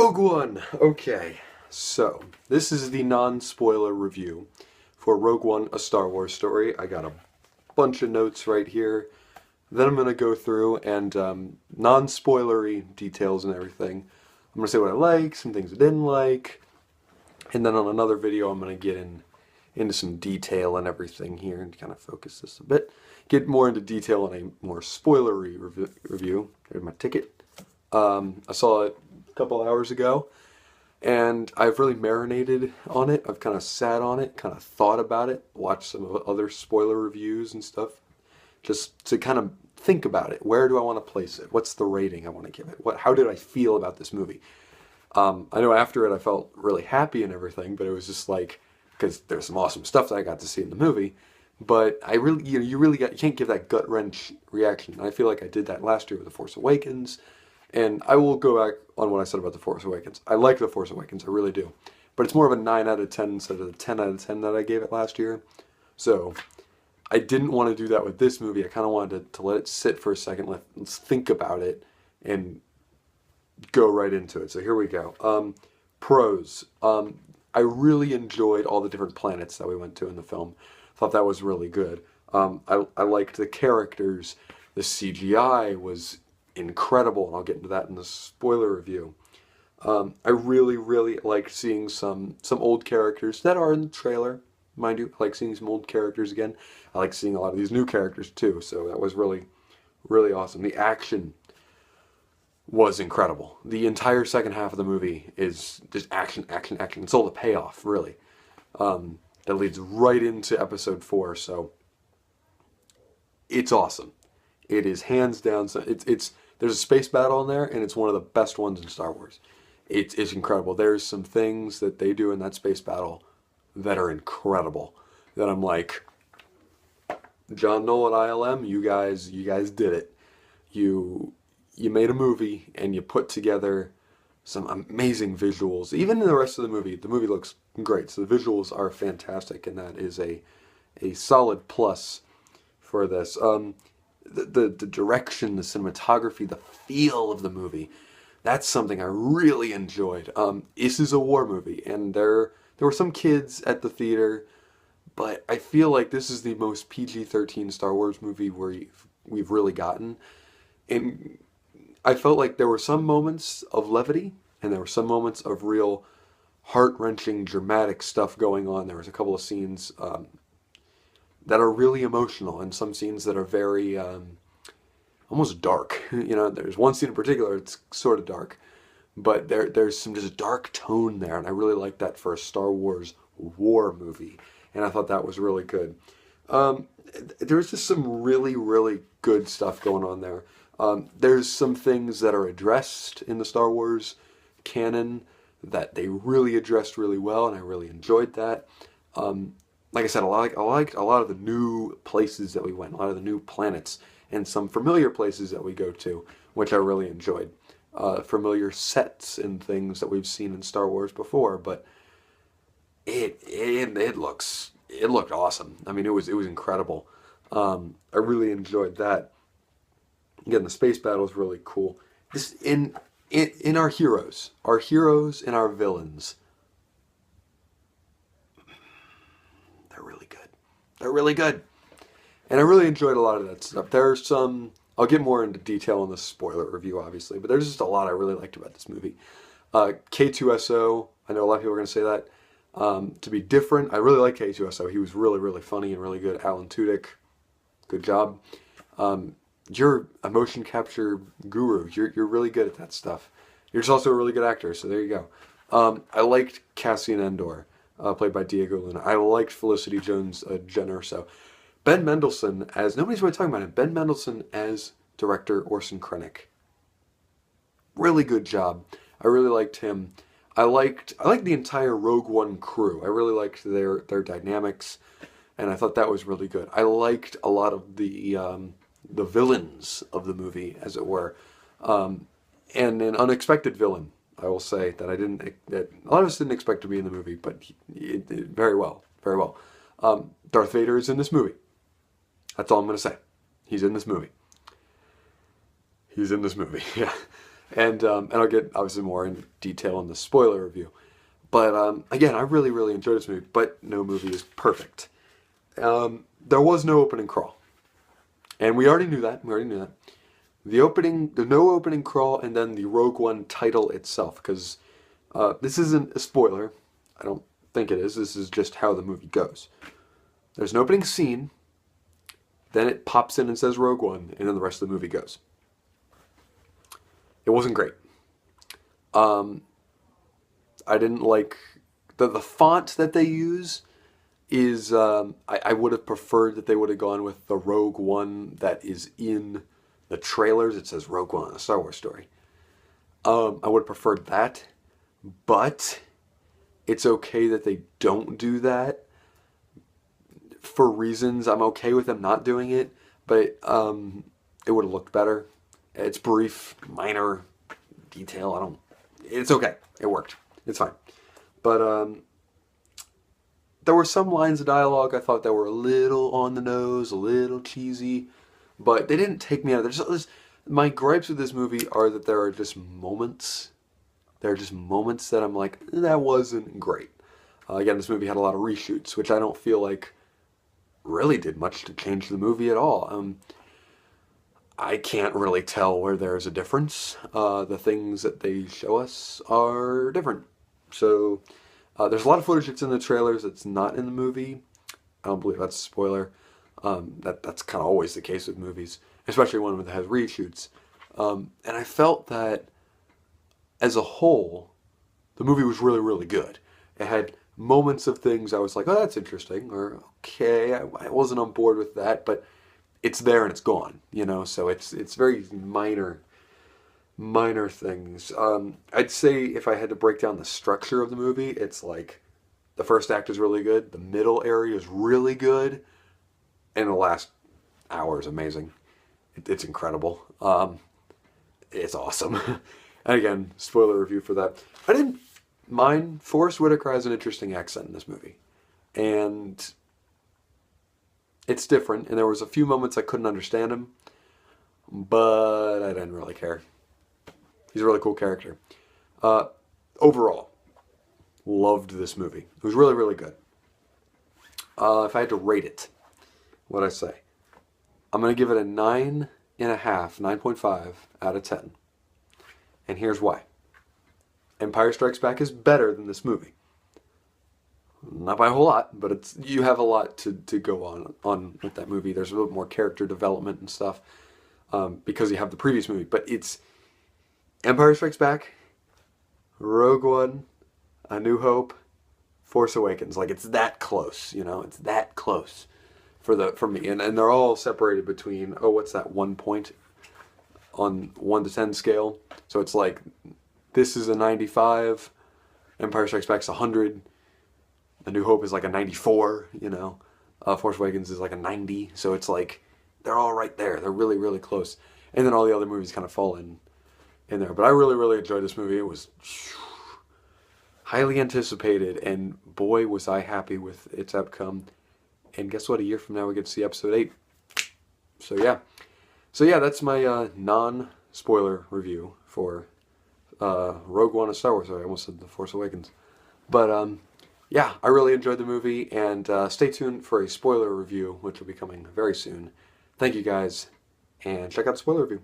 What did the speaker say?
Rogue One! Okay, so this is the non-spoiler review for Rogue One, A Star Wars Story. I got a bunch of notes right here. Then I'm going to go through and non-spoilery details and everything. I'm going to say what I like, some things I didn't like, and then on another video I'm going to get into some detail and everything here and kind of focus this a bit. Get more into detail on a more spoilery review. There's my ticket. I saw it a couple hours ago, and I've really marinated on it. I've kind of sat on it, kind of thought about it, watched some other spoiler reviews and stuff, just to kind of think about it. Where do I want to place it? What's the rating I want to give it? How did I feel about this movie? I know after it I felt really happy and everything, but it was just like, because there's some awesome stuff that I got to see in the movie, but I really, you can't give that gut wrench reaction. And I feel like I did that last year with The Force Awakens. And I will go back on what I said about The Force Awakens. I like The Force Awakens, I really do. But it's more of a 9 out of 10 instead of the 10 out of 10 that I gave it last year. So I didn't want to do that with this movie. I kind of wanted to let it sit for a second, let's think about it, and go right into it. So here we go. Pros. I really enjoyed all the different planets that we went to in the film. Thought that was really good. I liked the characters. The CGI was incredible, and I'll get into that in the spoiler review. I really, really liked seeing some old characters that are in the trailer, mind you. I like seeing some old characters again. I like seeing a lot of these new characters too, so that was really, really awesome. The action was incredible. The entire second half of the movie is just action, action, action. It's all the payoff, really. That leads right into episode 4, so it's awesome. It is hands down. So there's a space battle in there, and it's one of the best ones in Star Wars. It's incredible. There's some things that they do in that space battle that are incredible. That I'm like, John Nolan ILM, you guys did it. You made a movie and you put together some amazing visuals. Even in the rest of the movie looks great. So the visuals are fantastic, and that is a solid plus for this. The direction, the cinematography, the feel of the movie, that's something I really enjoyed. This is a war movie, and there were some kids at the theater, but I feel like this is the most PG-13 Star Wars movie we've really gotten. And I felt like there were some moments of levity, and there were some moments of real heart-wrenching, dramatic stuff going on. There was a couple of scenes that are really emotional, and some scenes that are very almost dark. You know, there's one scene in particular it's sort of dark, but there's some just dark tone there, and I really like that for a Star Wars war movie, and I thought that was really good. There's just some really, really good stuff going on there. There's some things that are addressed in the Star Wars canon that they really addressed really well, and I really enjoyed that. Like I said, I liked a lot of the new places that we went, a lot of the new planets, and some familiar places that we go to, which I really enjoyed. Familiar sets and things that we've seen in Star Wars before, but it looked awesome. I mean, it was incredible. I really enjoyed that. Again, the space battle is really cool. This in our heroes and our villains. They're really good. And I really enjoyed a lot of that stuff. There's some, I'll get more into detail in the spoiler review, obviously, but there's just a lot I really liked about this movie. K2SO, I know a lot of people are going to say that. To be different, I really like K2SO. He was really, really funny and really good. Alan Tudyk, good job. You're a motion capture guru. You're really good at that stuff. You're just also a really good actor, so there you go. I liked Cassian Andor. Played by Diego Luna. I liked Felicity Jones, Jen Erso. Ben Mendelsohn as, nobody's really talking about him, Ben Mendelsohn as director Orson Krennic. Really good job. I really liked him. I liked the entire Rogue One crew. I really liked their dynamics, and I thought that was really good. I liked a lot of the villains of the movie, as it were. And an unexpected villain, I will say, that a lot of us didn't expect to be in the movie, but he did very well, very well. Darth Vader is in this movie. That's all I'm going to say. He's in this movie. He's in this movie, yeah. And I'll get obviously more in detail in the spoiler review. But again, I really, really enjoyed this movie, but no movie is perfect. There was no opening crawl. And we already knew that. The no opening crawl, and then the Rogue One title itself, because this isn't a spoiler. I don't think it is. This is just how the movie goes. There's an opening scene, then it pops in and says Rogue One, and then the rest of the movie goes. It wasn't great. I didn't like the font that they use is I would have preferred that they would have gone with the Rogue One that is in the trailers. It says Rogue One, a Star Wars story. I would have preferred that, but it's okay that they don't do that for reasons. I'm okay with them not doing it, but it would have looked better. It's brief, minor detail. It's okay. It worked. It's fine. But there were some lines of dialogue I thought that were a little on the nose, a little cheesy, but they didn't take me out of there. My gripes with this movie are that there are just moments. There are just moments that I'm like, that wasn't great. Again, this movie had a lot of reshoots, which I don't feel like really did much to change the movie at all. I can't really tell where there's a difference. The things that they show us are different. So there's a lot of footage that's in the trailers that's not in the movie. I don't believe that's a spoiler. That's kind of always the case with movies, especially one that has reshoots. And I felt that as a whole, the movie was really, really good. It had moments of things I was like, oh, that's interesting, or okay, I wasn't on board with that, but it's there and it's gone, so it's very minor things. I'd say if I had to break down the structure of the movie, it's like the first act is really good, the middle area is really good, and the last hour is amazing. It's incredible. It's awesome. And again, spoiler review for that. I didn't mind. Forrest Whitaker has an interesting accent in this movie, and it's different, and there was a few moments I couldn't understand him, but I didn't really care. He's a really cool character. Overall, loved this movie. It was really, really good. If I had to rate it, what'd I say? I'm going to give it a 9.5 out of 10. And here's why. Empire Strikes Back is better than this movie. Not by a whole lot, but you have a lot to go on with that movie. There's a little more character development and stuff because you have the previous movie. But it's Empire Strikes Back, Rogue One, A New Hope, Force Awakens. Like, it's that close, It's that close for me. And they're all separated between, what's that 1 point on 1 to 10 scale? So it's like, this is a 95, Empire Strikes Back's 100, A New Hope is like a 94, Force Awakens is like a 90, so it's like, they're all right there. They're really, really close. And then all the other movies kind of fall in there. But I really, really enjoyed this movie. It was highly anticipated, and boy, was I happy with its outcome. And guess what? A year from now, we get to see episode 8. So yeah, that's my non-spoiler review for Rogue One, a Star Wars. Sorry, I almost said The Force Awakens. But yeah, I really enjoyed the movie, and stay tuned for a spoiler review, which will be coming very soon. Thank you guys, and check out the spoiler review.